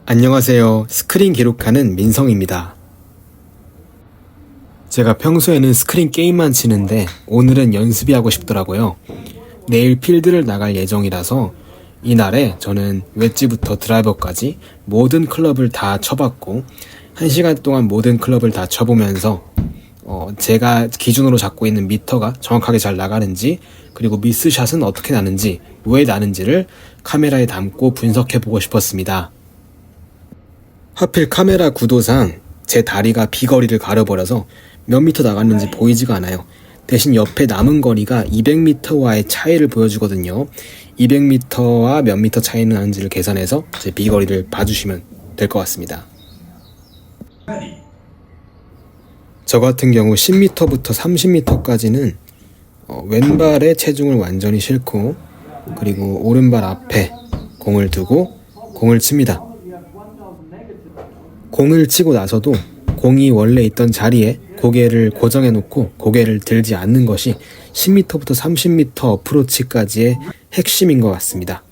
안녕하세요. 스크린 기록하는 민성입니다. 제가 평소에는 스크린 게임만 치는데 오늘은 연습이 하고 싶더라고요. 내일 필드를 나갈 예정이라서 이날에 저는 웨지부터 드라이버까지 모든 클럽을 다 쳐봤고 1시간 동안 모든 클럽을 다 쳐보면서 제가 기준으로 잡고 있는 미터가 정확하게 잘 나가는지, 그리고 미스샷은 어떻게 나는지, 왜 나는지를 카메라에 담고 분석해보고 싶었습니다. 하필 카메라 구도상 제 다리가 비거리를 가려버려서 몇 미터 나갔는지 보이지가 않아요. 대신 옆에 남은 거리가 200m와의 차이를 보여주거든요. 200m와 몇 미터 차이는 나는지를 계산해서 제 비거리를 봐주시면 될 것 같습니다. 저 같은 경우 10m부터 30m까지는 왼발에 체중을 완전히 싣고, 그리고 오른발 앞에 공을 두고 공을 칩니다. 공을 치고 나서도 공이 원래 있던 자리에 고개를 고정해 놓고 고개를 들지 않는 것이 10m부터 30m 어프로치까지의 핵심인 것 같습니다.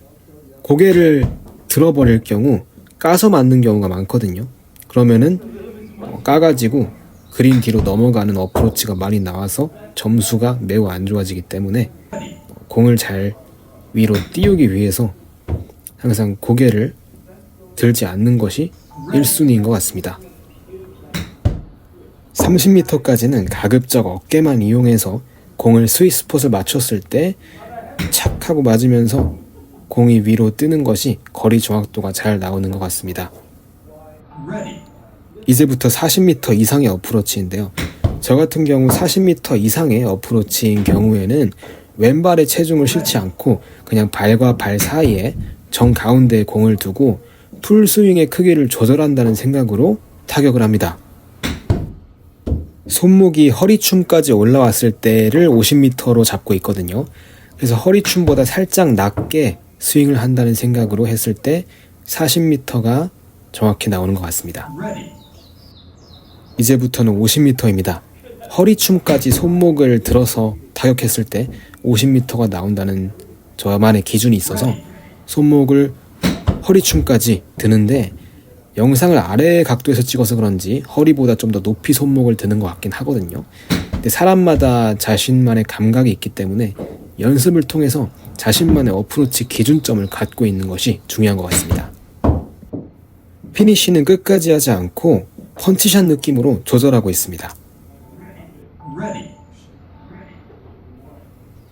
고개를 들어버릴 경우 까서 맞는 경우가 많거든요. 그러면은 까가지고 그린 뒤로 넘어가는 어프로치가 많이 나와서 점수가 매우 안 좋아지기 때문에 공을 잘 위로 띄우기 위해서 항상 고개를 들지 않는 것이 1순위인 것 같습니다. 30m까지는 가급적 어깨만 이용해서 공을 스윗스폿을 맞췄을 때 착 하고 맞으면서 공이 위로 뜨는 것이 거리 정확도가 잘 나오는 것 같습니다. 이제부터 40m 이상의 어프로치인데요. 저 같은 경우 40m 이상의 어프로치인 경우에는 왼발에 체중을 싣지 않고 그냥 발과 발 사이에 정가운데에 공을 두고 풀스윙의 크기를 조절한다는 생각으로 타격을 합니다. 손목이 허리춤까지 올라왔을 때를 50m로 잡고 있거든요. 그래서 허리춤보다 살짝 낮게 스윙을 한다는 생각으로 했을 때 40m가 정확히 나오는 것 같습니다. 이제부터는 50m입니다. 허리춤까지 손목을 들어서 타격했을 때 50m가 나온다는 저만의 기준이 있어서 손목을 허리춤까지 드는데, 영상을 아래 각도에서 찍어서 그런지 허리보다 좀 더 높이 손목을 드는 것 같긴 하거든요. 근데 사람마다 자신만의 감각이 있기 때문에 연습을 통해서 자신만의 어프로치 기준점을 갖고 있는 것이 중요한 것 같습니다. 피니쉬는 끝까지 하지 않고 펀치샷 느낌으로 조절하고 있습니다.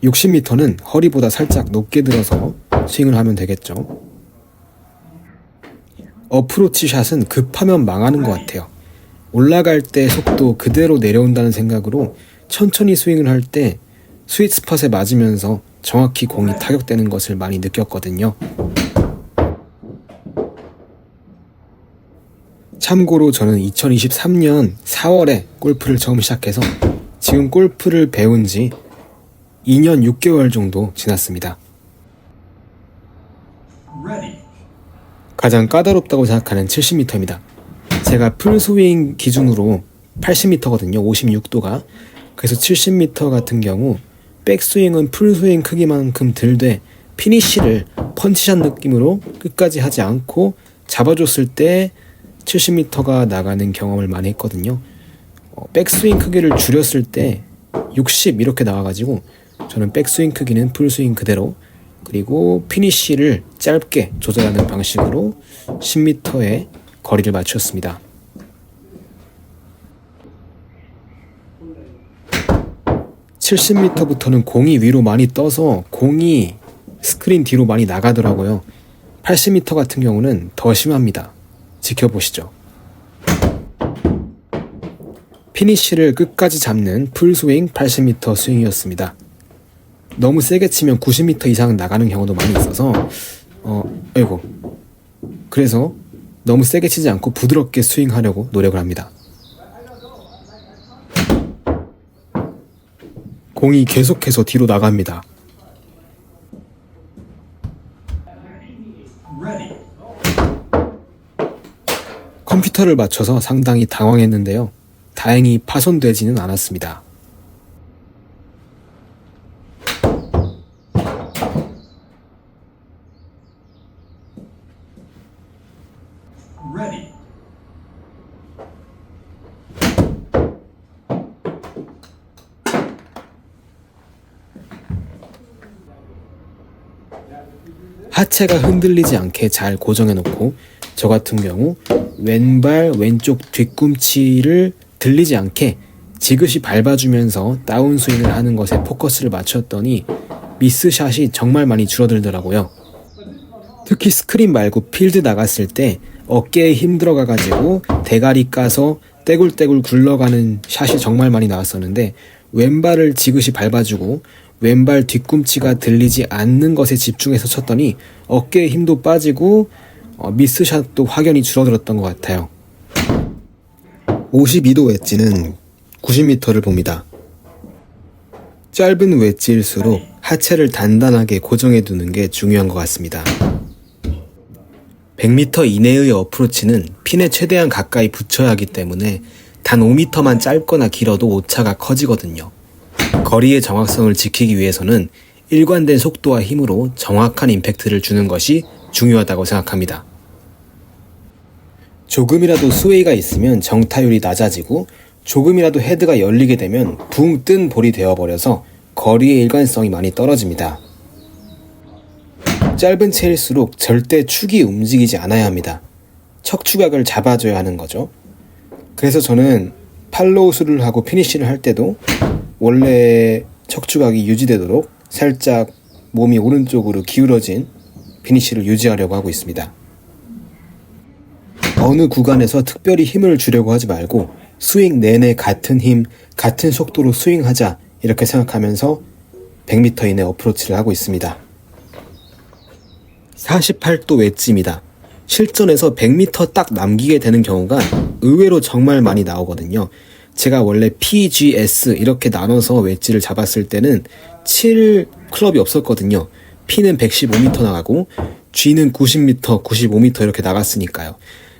60m는 허리보다 살짝 높게 들어서 스윙을 하면 되겠죠. 어프로치 샷은 급하면 망하는 것 같아요. 올라갈 때 속도 그대로 내려온다는 생각으로 천천히 스윙을 할 때 스윗 스팟에 맞으면서 정확히 공이 타격되는 것을 많이 느꼈거든요. 참고로 저는 2023년 4월에 골프를 처음 시작해서 지금 골프를 배운 지 2년 6개월 정도 지났습니다. 가장 까다롭다고 생각하는 70m입니다. 제가 풀스윙 기준으로 80m거든요. 56도가. 그래서 70m 같은 경우 백스윙은 풀스윙 크기만큼 들되 피니쉬를 펀치샷 느낌으로 끝까지 하지 않고 잡아줬을 때 70m가 나가는 경험을 많이 했거든요. 백스윙 크기를 줄였을 때 60 이렇게 나와가지고 저는 백스윙 크기는 풀스윙 그대로, 그리고 피니쉬를 짧게 조절하는 방식으로 10m의 거리를 맞췄습니다. (70m부터는) 공이 위로 많이 떠서 공이 스크린 뒤로 많이 나가더라고요. 80m 같은 경우는 더 심합니다. 지켜보시죠. 피니쉬를 끝까지 잡는 풀스윙 80m 스윙이었습니다. 너무 세게 치면 90m 이상 나가는 경우도 많이 있어서 그래서 너무 세게 치지 않고 부드럽게 스윙하려고 노력을 합니다. 공이 계속해서 뒤로 나갑니다. 컴퓨터를 맞춰서 상당히 당황했는데요. 다행히 파손되지는 않았습니다. Ready. 하체가 흔들리지 않게 잘 고정해 놓고 저 같은 경우 왼발 왼쪽 뒤꿈치를 들리지 않게 지그시 밟아주면서 다운스윙을 하는 것에 포커스를 맞췄더니 미스샷이 정말 많이 줄어들더라고요. 특히 스크린 말고 필드 나갔을 때 어깨에 힘 들어가가지고 대가리 까서 떼굴떼굴 굴러가는 샷이 정말 많이 나왔었는데 왼발을 지그시 밟아주고 왼발 뒤꿈치가 들리지 않는 것에 집중해서 쳤더니 어깨에 힘도 빠지고 미스샷도 확연히 줄어들었던 것 같아요. 52도 웨지는 90m를 봅니다. 짧은 웨지일수록 하체를 단단하게 고정해 두는 게 중요한 것 같습니다. 100m 이내의 어프로치는 핀에 최대한 가까이 붙여야 하기 때문에 단 5m만 짧거나 길어도 오차가 커지거든요. 거리의 정확성을 지키기 위해서는 일관된 속도와 힘으로 정확한 임팩트를 주는 것이 중요하다고 생각합니다. 조금이라도 스웨이가 있으면 정타율이 낮아지고 조금이라도 헤드가 열리게 되면 붕 뜬 볼이 되어버려서 거리의 일관성이 많이 떨어집니다. 짧은 채일수록 절대 축이 움직이지 않아야 합니다. 척추각을 잡아줘야 하는 거죠. 그래서 저는 팔로우스를 하고 피니쉬를 할 때도 원래 척추각이 유지되도록 살짝 몸이 오른쪽으로 기울어진 피니쉬를 유지하려고 하고 있습니다. 어느 구간에서 특별히 힘을 주려고 하지 말고 스윙 내내 같은 힘, 같은 속도로 스윙하자 이렇게 생각하면서 100m 이내 어프로치를 하고 있습니다. 48도 웨지입니다. 실전에서 100m 딱 남기게 되는 경우가 의외로 정말 많이 나오거든요. 제가 원래 PGS 이렇게 나눠서 웨지를 잡았을 때는 7 클럽이 없었거든요. P는 115m 나가고 G는 90m, 95m 이렇게 나갔으니까요.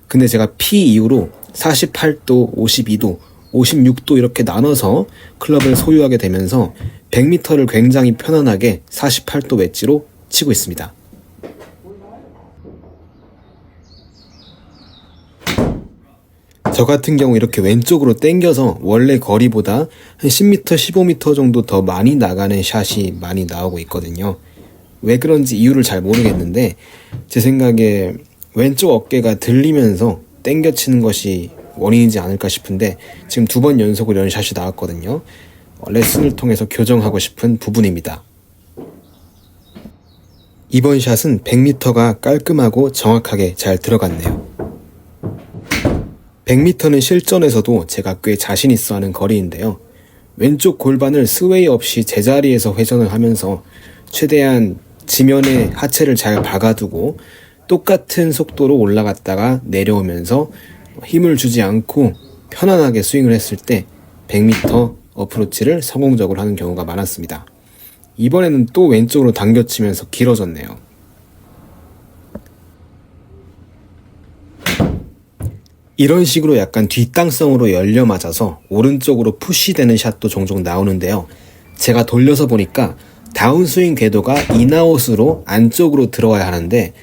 근데 제가 P 이후로 48도, 52도, 56도 이렇게 나눠서 클럽을 소유하게 되면서 100m를 굉장히 편안하게 48도 웨지로 치고 있습니다. 저 같은 경우 이렇게 왼쪽으로 당겨서 원래 거리보다 한 10m, 15m 정도 더 많이 나가는 샷이 많이 나오고 있거든요. 왜 그런지 이유를 잘 모르겠는데 제 생각에 왼쪽 어깨가 들리면서 당겨 치는 것이 원인이지 않을까 싶은데 지금 2번 연속으로 이런 샷이 나왔거든요. 레슨을 통해서 교정하고 싶은 부분입니다. 이번 샷은 100m가 깔끔하고 정확하게 잘 들어갔네요. 100m는 실전에서도 제가 꽤 자신 있어 하는 거리인데요. 왼쪽 골반을 스웨이 없이 제자리에서 회전을 하면서 최대한 지면에 하체를 잘 박아두고 똑같은 속도로 올라갔다가 내려오면서 힘을 주지 않고 편안하게 스윙을 했을 때 100m 어프로치를 성공적으로 하는 경우가 많았습니다. 이번에는 또 왼쪽으로 당겨치면서 길어졌네요. 이런 식으로 약간 뒷땅성으로 열려 맞아서 오른쪽으로 푸시되는 샷도 종종 나오는데요. 제가 돌려서 보니까 다운스윙 궤도가 인아웃으로 안쪽으로 들어와야 하는데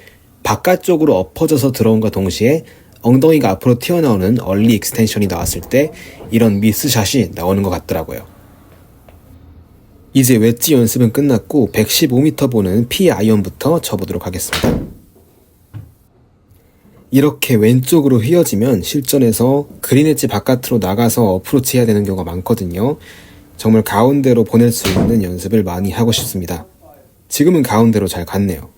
바깥쪽으로 엎어져서 들어온과 동시에 엉덩이가 앞으로 튀어나오는 얼리 익스텐션이 나왔을 때 이런 미스샷이 나오는 것 같더라고요. 이제 웨지 연습은 끝났고 115m 보는 P 아이언부터 쳐보도록 하겠습니다. 이렇게 왼쪽으로 휘어지면 실전에서 그린 엣지 바깥으로 나가서 어프로치 해야 되는 경우가 많거든요. 정말 가운데로 보낼 수 있는 연습을 많이 하고 싶습니다. 지금은 가운데로 잘 갔네요.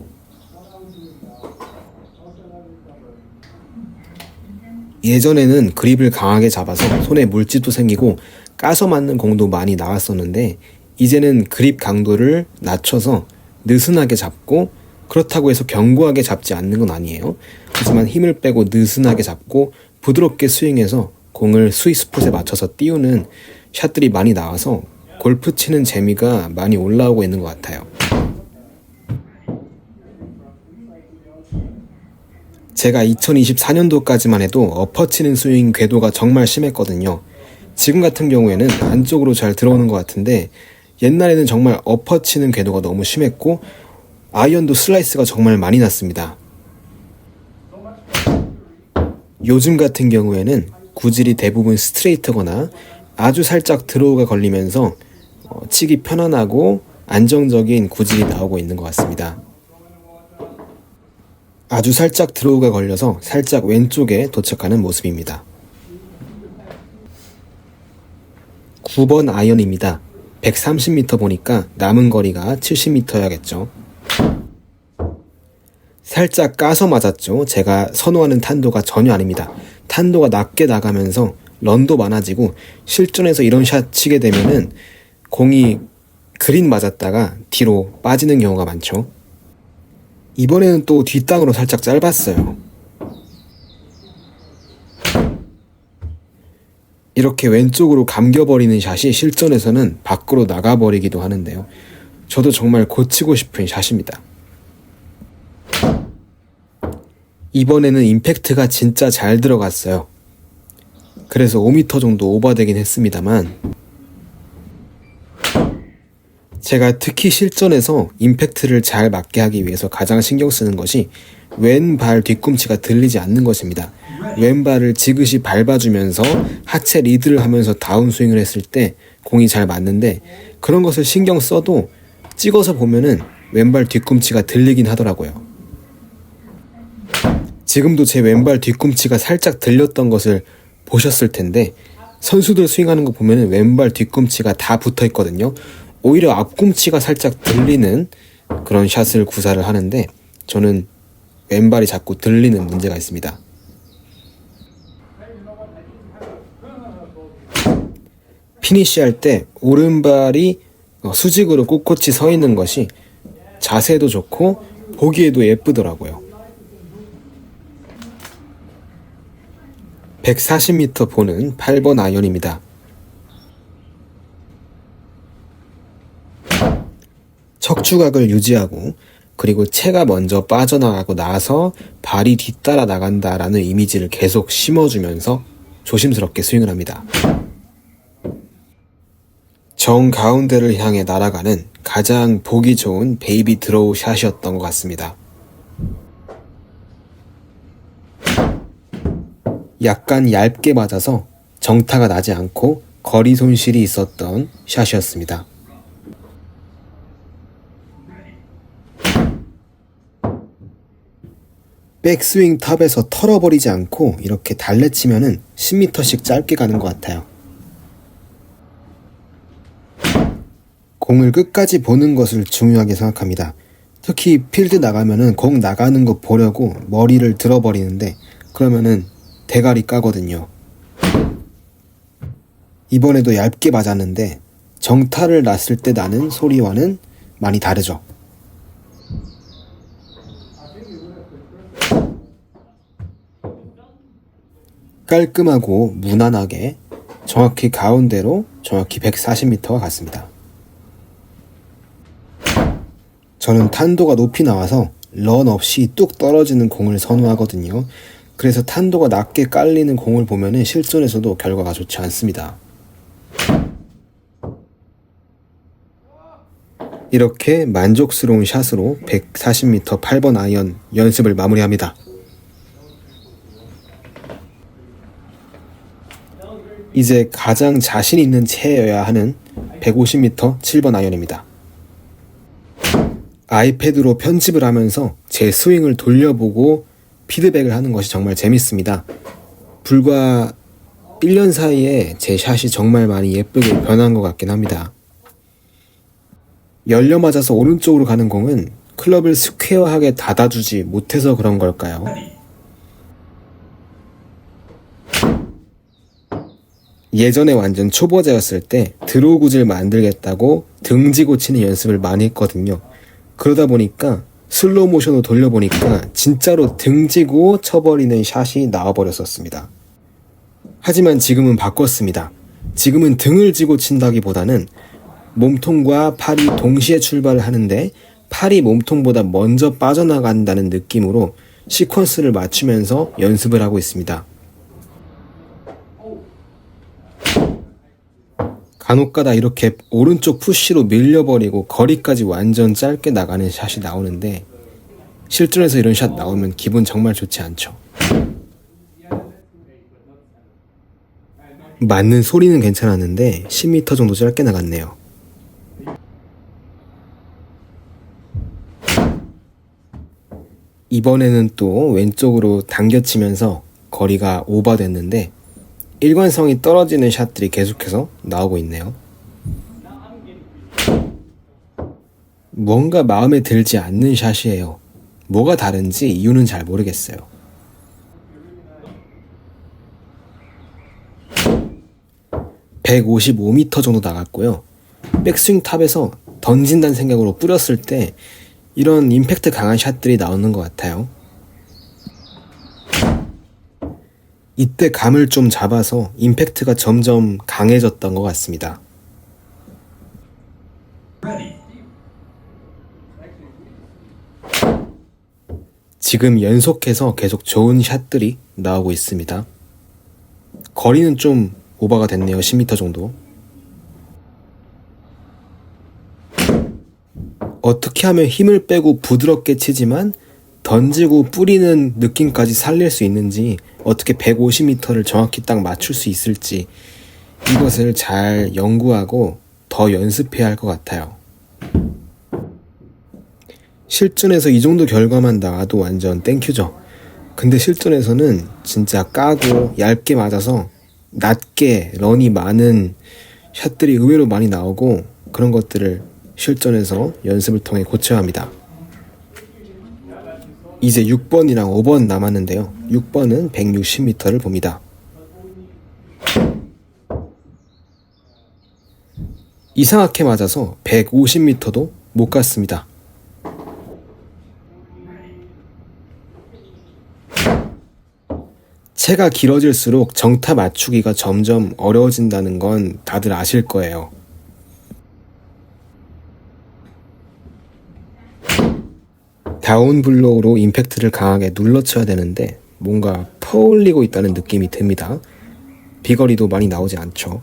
예전에는 그립을 강하게 잡아서 손에 물집도 생기고 까서 맞는 공도 많이 나왔었는데 이제는 그립 강도를 낮춰서 느슨하게 잡고 그렇다고 해서 견고하게 잡지 않는 건 아니에요. 하지만 힘을 빼고 느슨하게 잡고 부드럽게 스윙해서 공을 스윗스폿에 맞춰서 띄우는 샷들이 많이 나와서 골프 치는 재미가 많이 올라오고 있는 것 같아요. 제가 2024년도까지만 해도 엎어 치는 스윙 궤도가 정말 심했거든요. 지금 같은 경우에는 안쪽으로 잘 들어오는 것 같은데 옛날에는 정말 엎어 치는 궤도가 너무 심했고 아이언도 슬라이스가 정말 많이 났습니다. 요즘 같은 경우에는 구질이 대부분 스트레이트거나 아주 살짝 드로우가 걸리면서 치기 편안하고 안정적인 구질이 나오고 있는 것 같습니다. 아주 살짝 드로우가 걸려서 살짝 왼쪽에 도착하는 모습입니다. 9번 아이언입니다. 130m 보니까 남은 거리가 70m여야겠죠. 살짝 까서 맞았죠. 제가 선호하는 탄도가 전혀 아닙니다. 탄도가 낮게 나가면서 런도 많아지고 실전에서 이런 샷 치게 되면은 공이 그린 맞았다가 뒤로 빠지는 경우가 많죠. 이번에는 또 뒷땅으로 살짝 짧았어요. 이렇게 왼쪽으로 감겨버리는 샷이 실전에서는 밖으로 나가버리기도 하는데요. 저도 정말 고치고 싶은 샷입니다. 이번에는 임팩트가 진짜 잘 들어갔어요. 그래서 5m 정도 오버되긴 했습니다만 제가 특히 실전에서 임팩트를 잘 맞게 하기 위해서 가장 신경 쓰는 것이 왼발 뒤꿈치가 들리지 않는 것입니다. 왼발을 지그시 밟아주면서 하체 리드를 하면서 다운스윙을 했을 때 공이 잘 맞는데 그런 것을 신경 써도 찍어서 보면은 왼발 뒤꿈치가 들리긴 하더라고요. 지금도 제 왼발 뒤꿈치가 살짝 들렸던 것을 보셨을 텐데 선수들 스윙하는 거 보면은 왼발 뒤꿈치가 다 붙어 있거든요. 오히려 앞꿈치가 살짝 들리는 그런 샷을 구사를 하는데 저는 왼발이 자꾸 들리는 문제가 있습니다. 피니시 할 때 오른발이 수직으로 꼿꼿이 서 있는 것이 자세도 좋고 보기에도 예쁘더라고요. 140m 보는 8번 아이언입니다. 척추각을 유지하고 그리고 채가 먼저 빠져나가고 나서 발이 뒤따라 나간다라는 이미지를 계속 심어주면서 조심스럽게 스윙을 합니다. 정 가운데를 향해 날아가는 가장 보기 좋은 베이비 드로우 샷이었던 것 같습니다. 약간 얇게 맞아서 정타가 나지 않고 거리 손실이 있었던 샷이었습니다. 백스윙 탑에서 털어버리지 않고 이렇게 달래치면은 10m씩 짧게 가는 것 같아요. 공을 끝까지 보는 것을 중요하게 생각합니다. 특히 필드 나가면은 공 나가는 거 보려고 머리를 들어버리는데 그러면은 대가리 까거든요. 이번에도 얇게 맞았는데 정타를 났을 때 나는 소리와는 많이 다르죠. 깔끔하고 무난하게 정확히 가운데로 정확히 140m가 갔습니다. 저는 탄도가 높이 나와서 런 없이 뚝 떨어지는 공을 선호하거든요. 그래서 탄도가 낮게 깔리는 공을 보면은 실전에서도 결과가 좋지 않습니다. 이렇게 만족스러운 샷으로 140m 8번 아이언 연습을 마무리합니다. 이제 가장 자신 있는 채여야 하는 150m 7번 아이언입니다. 아이패드로 편집을 하면서 제 스윙을 돌려보고 피드백을 하는 것이 정말 재밌습니다. 불과 1년 사이에 제 샷이 정말 많이 예쁘게 변한 것 같긴 합니다. 열려 맞아서 오른쪽으로 가는 공은 클럽을 스퀘어하게 닫아주지 못해서 그런 걸까요? 예전에 완전 초보자였을 때 드로우 구질 만들겠다고 등지고 치는 연습을 많이 했거든요. 그러다 보니까 슬로우 모션으로 돌려보니까 진짜로 등지고 쳐버리는 샷이 나와버렸었습니다. 하지만 지금은 바꿨습니다. 지금은 등을 지고 친다기보다는 몸통과 팔이 동시에 출발을 하는데 팔이 몸통보다 먼저 빠져나간다는 느낌으로 시퀀스를 맞추면서 연습을 하고 있습니다. 간혹가다 이렇게 오른쪽 푸시로 밀려버리고 거리까지 완전 짧게 나가는 샷이 나오는데 실전에서 이런 샷 나오면 기분 정말 좋지 않죠. 맞는 소리는 괜찮았는데 10m 정도 짧게 나갔네요. 이번에는 또 왼쪽으로 당겨치면서 거리가 오버됐는데 일관성이 떨어지는 샷들이 계속해서 나오고 있네요. 뭔가 마음에 들지 않는 샷이에요. 뭐가 다른지 이유는 잘 모르겠어요. (155m) 정도 나갔고요. 백스윙 탑에서 던진다는 생각으로 뿌렸을 때 이런 임팩트 강한 샷들이 나오는 것 같아요. 이때 감을 좀 잡아서 임팩트가 점점 강해졌던 것 같습니다. 지금 연속해서 계속 좋은 샷들이 나오고 있습니다. 거리는 좀 오버가 됐네요. 10m 정도. 어떻게 하면 힘을 빼고 부드럽게 치지만 던지고 뿌리는 느낌까지 살릴 수 있는지, 어떻게 150m를 정확히 딱 맞출 수 있을지, 이것을 잘 연구하고 더 연습해야 할 것 같아요. 실전에서 이 정도 결과만 나와도 완전 땡큐죠. 근데 실전에서는 진짜 까고 얇게 맞아서 낮게 런이 많은 샷들이 의외로 많이 나오고, 그런 것들을 실전에서 연습을 통해 고쳐야 합니다. 이제 6번이랑 5번 남았는데요. 6번은 160m를 봅니다. 이상하게 맞아서 150m도 못 갔습니다. 채가 길어질수록 정타 맞추기가 점점 어려워진다는 건 다들 아실 거예요. 다운블로우로 임팩트를 강하게 눌러쳐야 되는데 뭔가 퍼올리고 있다는 느낌이 듭니다. 비거리도 많이 나오지 않죠.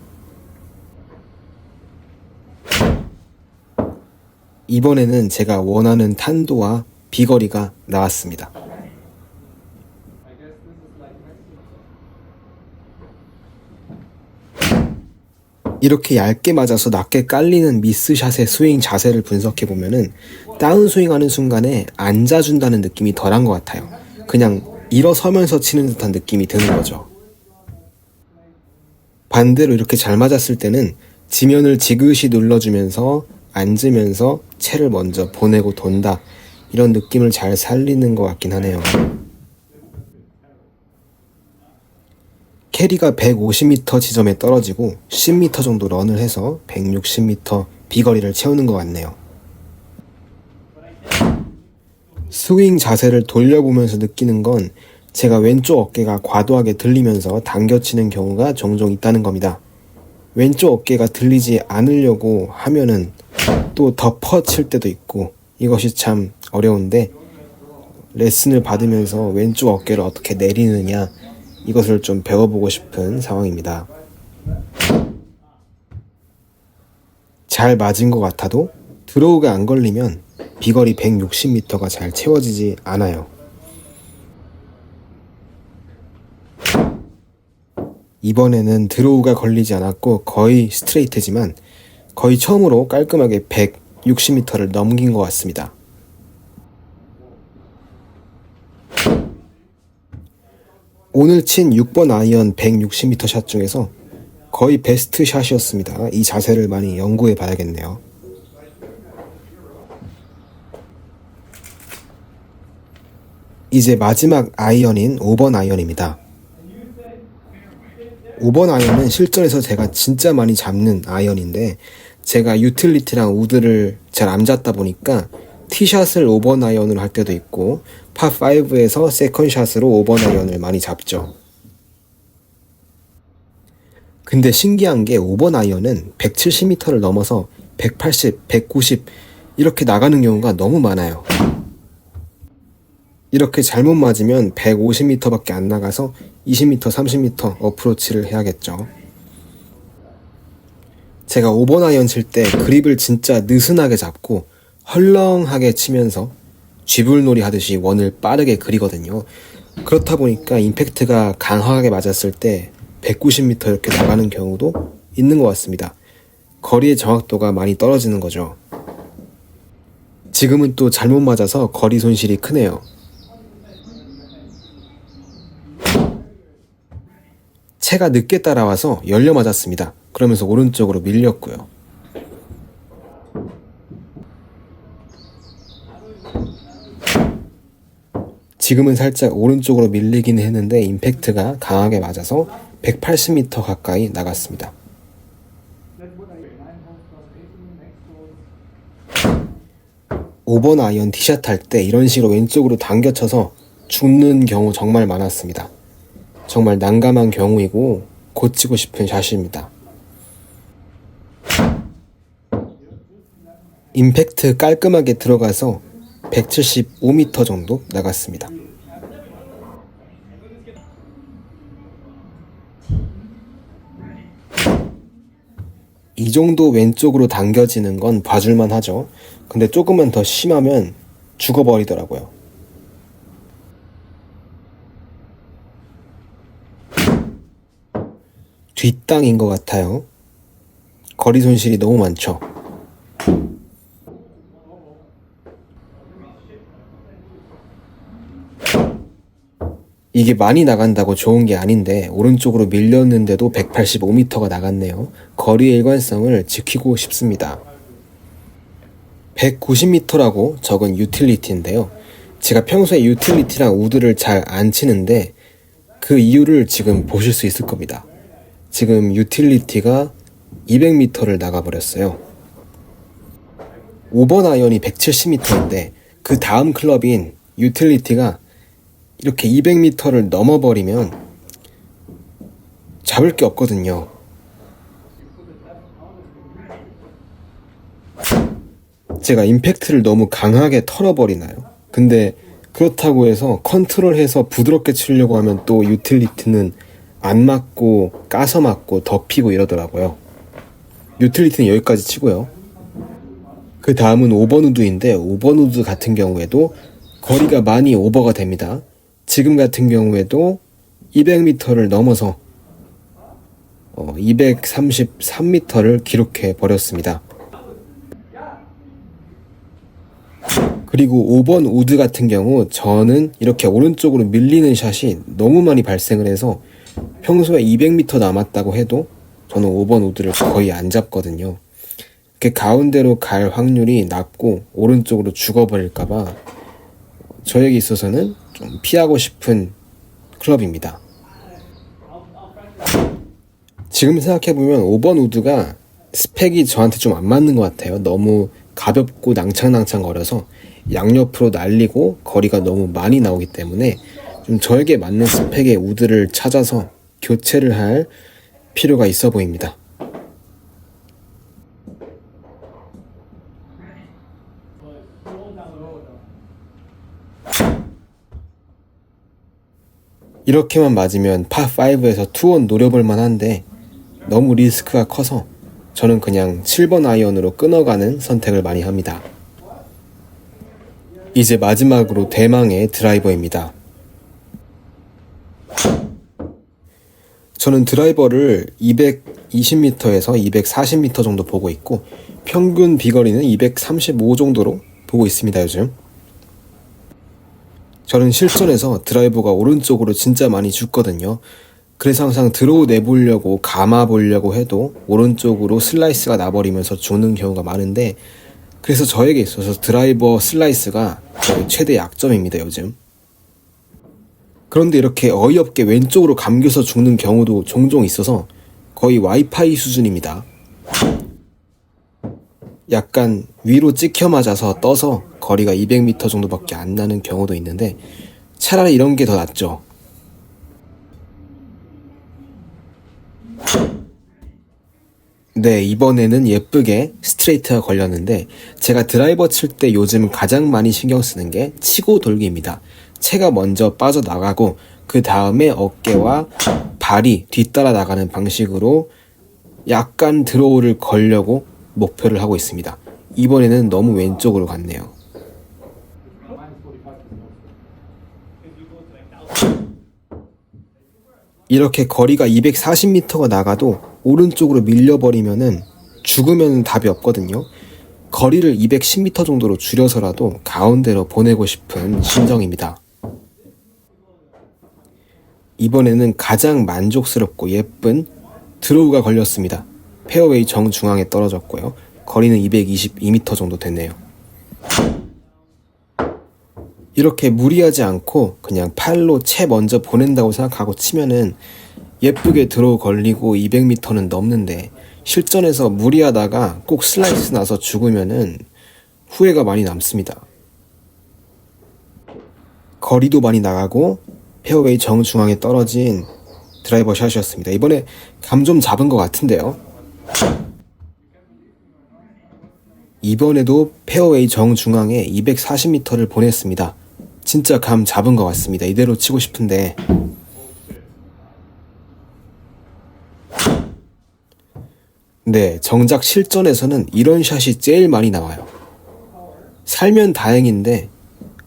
이번에는 제가 원하는 탄도와 비거리가 나왔습니다. 이렇게 얇게 맞아서 낮게 깔리는 미스샷의 스윙 자세를 분석해보면은 다운스윙하는 순간에 앉아준다는 느낌이 덜한 것 같아요. 그냥 일어서면서 치는 듯한 느낌이 드는 거죠. 반대로 이렇게 잘 맞았을 때는 지면을 지그시 눌러주면서 앉으면서 채를 먼저 보내고 돈다, 이런 느낌을 잘 살리는 것 같긴 하네요. 캐리가 150m 지점에 떨어지고 10m 정도 런을 해서 160m 비거리를 채우는 것 같네요. 스윙 자세를 돌려보면서 느끼는 건 제가 왼쪽 어깨가 과도하게 들리면서 당겨치는 경우가 종종 있다는 겁니다. 왼쪽 어깨가 들리지 않으려고 하면은 또 덮어 칠 때도 있고, 이것이 참 어려운데 레슨을 받으면서 왼쪽 어깨를 어떻게 내리느냐, 이것을 좀 배워보고 싶은 상황입니다. 잘 맞은 것 같아도 드로우가 안 걸리면 비거리 160m가 잘 채워지지 않아요. 이번에는 드로우가 걸리지 않았고 거의 스트레이트지만 거의 처음으로 깔끔하게 160m를 넘긴 것 같습니다. 오늘 친 6번 아이언 160m 샷 중에서 거의 베스트 샷이었습니다. 이 자세를 많이 연구해 봐야겠네요. 이제 마지막 아이언인 5번 아이언입니다. 5번 아이언은 실전에서 제가 진짜 많이 잡는 아이언인데, 제가 유틸리티랑 우드를 잘 안 잡다 보니까 티샷을 5번 아이언으로 할 때도 있고 파5에서 세컨샷으로 5번 아이언을 많이 잡죠. 근데 신기한 게 5번 아이언은 170m를 넘어서 180, 190 이렇게 나가는 경우가 너무 많아요. 이렇게 잘못 맞으면 150m밖에 안 나가서 20m, 30m 어프로치를 해야겠죠. 제가 5번 아이언 칠 때 그립을 진짜 느슨하게 잡고 헐렁하게 치면서 쥐불놀이 하듯이 원을 빠르게 그리거든요. 그렇다 보니까 임팩트가 강하게 맞았을 때 190m 이렇게 나가는 경우도 있는 것 같습니다. 거리의 정확도가 많이 떨어지는 거죠. 지금은 또 잘못 맞아서 거리 손실이 크네요. 채가 늦게 따라와서 열려 맞았습니다. 그러면서 오른쪽으로 밀렸고요. 지금은 살짝 오른쪽으로 밀리긴 했는데 임팩트가 강하게 맞아서 180m 가까이 나갔습니다. 5번 아이언 티샷 할 때 이런 식으로 왼쪽으로 당겨쳐서 죽는 경우 정말 많았습니다. 정말 난감한 경우이고 고치고 싶은 샷입니다. 임팩트 깔끔하게 들어가서 175m 정도 나갔습니다. 이 정도 왼쪽으로 당겨지는 건 봐줄만 하죠. 근데 조금만 더 심하면 죽어버리더라고요. 뒷땅인 것 같아요. 거리 손실이 너무 많죠. 이게 많이 나간다고 좋은 게 아닌데 오른쪽으로 밀렸는데도 185m가 나갔네요. 거리의 일관성을 지키고 싶습니다. 190m라고 적은 유틸리티인데요. 제가 평소에 유틸리티랑 우드를 잘 안 치는데 그 이유를 지금 보실 수 있을 겁니다. 지금 유틸리티가 200m를 나가버렸어요. 5번 아이언이 170m인데 그 다음 클럽인 유틸리티가 이렇게 200m를 넘어버리면 잡을 게 없거든요. 제가 임팩트를 너무 강하게 털어버리나요? 근데 그렇다고 해서 컨트롤해서 부드럽게 치려고 하면 또 유틸리티는 안 맞고 까서 맞고 덮이고 이러더라고요. 유틸리티는 여기까지 치고요. 그 다음은 5번 우드인데 5번 우드 같은 경우에도 거리가 많이 오버가 됩니다. 지금 같은 경우에도 200m를 넘어서 233m를 기록해 버렸습니다. 그리고 5번 우드 같은 경우 저는 이렇게 오른쪽으로 밀리는 샷이 너무 많이 발생을 해서 평소에 200m 남았다고 해도 저는 5번 우드를 거의 안 잡거든요. 이렇게 가운데로 갈 확률이 낮고 오른쪽으로 죽어버릴까봐 저에게 있어서는 좀 피하고 싶은 클럽입니다. 지금 생각해보면 5번 우드가 스펙이 저한테 좀 안 맞는 것 같아요. 너무 가볍고 낭창낭창 거려서 양옆으로 날리고 거리가 너무 많이 나오기 때문에 좀 저에게 맞는 스펙의 우드를 찾아서 교체를 할 필요가 있어 보입니다. 이렇게만 맞으면 파5에서 투원 노려볼 만한데 너무 리스크가 커서 저는 그냥 7번 아이언으로 끊어가는 선택을 많이 합니다. 이제 마지막으로 대망의 드라이버입니다. 저는 드라이버를 220m에서 240m 정도 보고 있고 평균 비거리는 235 정도로 보고 있습니다. 요즘 저는 실전에서 드라이버가 오른쪽으로 진짜 많이 죽거든요. 그래서 항상 드로우 내보려고 감아보려고 해도 오른쪽으로 슬라이스가 나버리면서 죽는 경우가 많은데 그래서 저에게 있어서 드라이버 슬라이스가 저의 최대 약점입니다. 요즘. 그런데 이렇게 어이없게 왼쪽으로 감겨서 죽는 경우도 종종 있어서 거의 와이파이 수준입니다. 약간 위로 찍혀 맞아서 떠서 거리가 200m 정도밖에 안 나는 경우도 있는데 차라리 이런 게 더 낫죠. 네, 이번에는 예쁘게 스트레이트가 걸렸는데 제가 드라이버 칠 때 요즘 가장 많이 신경 쓰는 게 치고 돌기입니다. 채가 먼저 빠져나가고 그 다음에 어깨와 발이 뒤따라 나가는 방식으로 약간 드로우를 걸려고 목표를 하고 있습니다. 이번에는 너무 왼쪽으로 갔네요. 이렇게 거리가 240m가 나가도 오른쪽으로 밀려버리면은 죽으면 답이 없거든요. 거리를 210m 정도로 줄여서라도 가운데로 보내고 싶은 심정입니다. 이번에는 가장 만족스럽고 예쁜 드로우가 걸렸습니다. 페어웨이 정중앙에 떨어졌고요. 거리는 222m 정도 됐네요. 이렇게 무리하지 않고 그냥 팔로 채 먼저 보낸다고 생각하고 치면은 예쁘게 드로우 걸리고 200m는 넘는데, 실전에서 무리하다가 꼭 슬라이스 나서 죽으면은 후회가 많이 남습니다. 거리도 많이 나가고 페어웨이 정중앙에 떨어진 드라이버 샷이었습니다. 이번에 감 좀 잡은 것 같은데요. 이번에도 페어웨이 정중앙에 240m를 보냈습니다. 진짜 감 잡은 것 같습니다. 이대로 치고 싶은데. 네, 정작 실전에서는 이런 샷이 제일 많이 나와요. 살면 다행인데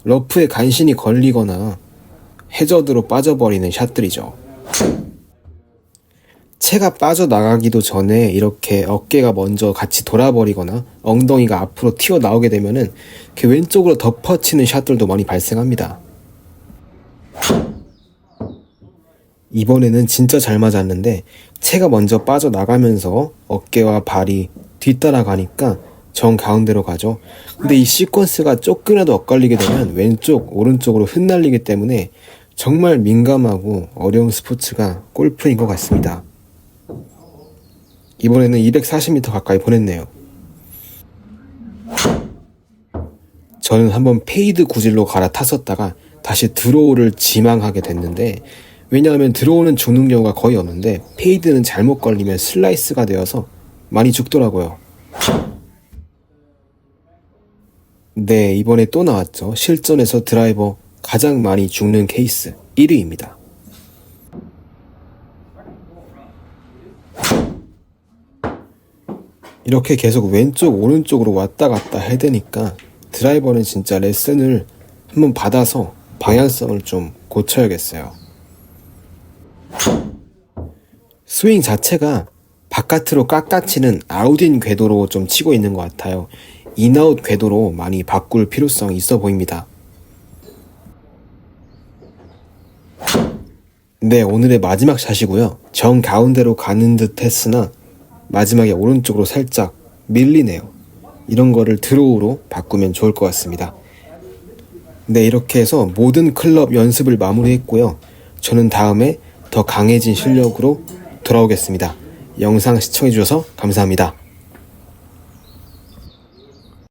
러프에 간신히 걸리거나 해저드로 빠져버리는 샷들이죠. 채가 빠져나가기도 전에 이렇게 어깨가 먼저 같이 돌아버리거나 엉덩이가 앞으로 튀어나오게 되면은 이렇게 왼쪽으로 덮어치는 샷들도 많이 발생합니다. 이번에는 진짜 잘 맞았는데 채가 먼저 빠져나가면서 어깨와 발이 뒤따라가니까 정 가운데로 가죠. 근데 이 시퀀스가 조금이라도 엇갈리게 되면 왼쪽, 오른쪽으로 흩날리기 때문에 정말 민감하고 어려운 스포츠가 골프인 것 같습니다. 이번에는 240m 가까이 보냈네요. 저는 한번 페이드 구질로 갈아탔었다가 다시 드로우를 지망하게 됐는데, 왜냐하면 드로우는 죽는 경우가 거의 없는데 페이드는 잘못 걸리면 슬라이스가 되어서 많이 죽더라고요. 네, 이번에 또 나왔죠. 실전에서 드라이버 가장 많이 죽는 케이스 1위입니다. 이렇게 계속 왼쪽 오른쪽으로 왔다 갔다 해대니까 드라이버는 진짜 레슨을 한번 받아서 방향성을 좀 고쳐야겠어요. 스윙 자체가 바깥으로 깎아치는 아웃인 궤도로 좀 치고 있는 것 같아요. 인아웃 궤도로 많이 바꿀 필요성이 있어 보입니다. 네, 오늘의 마지막 샷이고요. 정 가운데로 가는 듯 했으나 마지막에 오른쪽으로 살짝 밀리네요. 이런 거를 드로우로 바꾸면 좋을 것 같습니다. 네, 이렇게 해서 모든 클럽 연습을 마무리했고요. 저는 다음에 더 강해진 실력으로 돌아오겠습니다. 영상 시청해주셔서 감사합니다.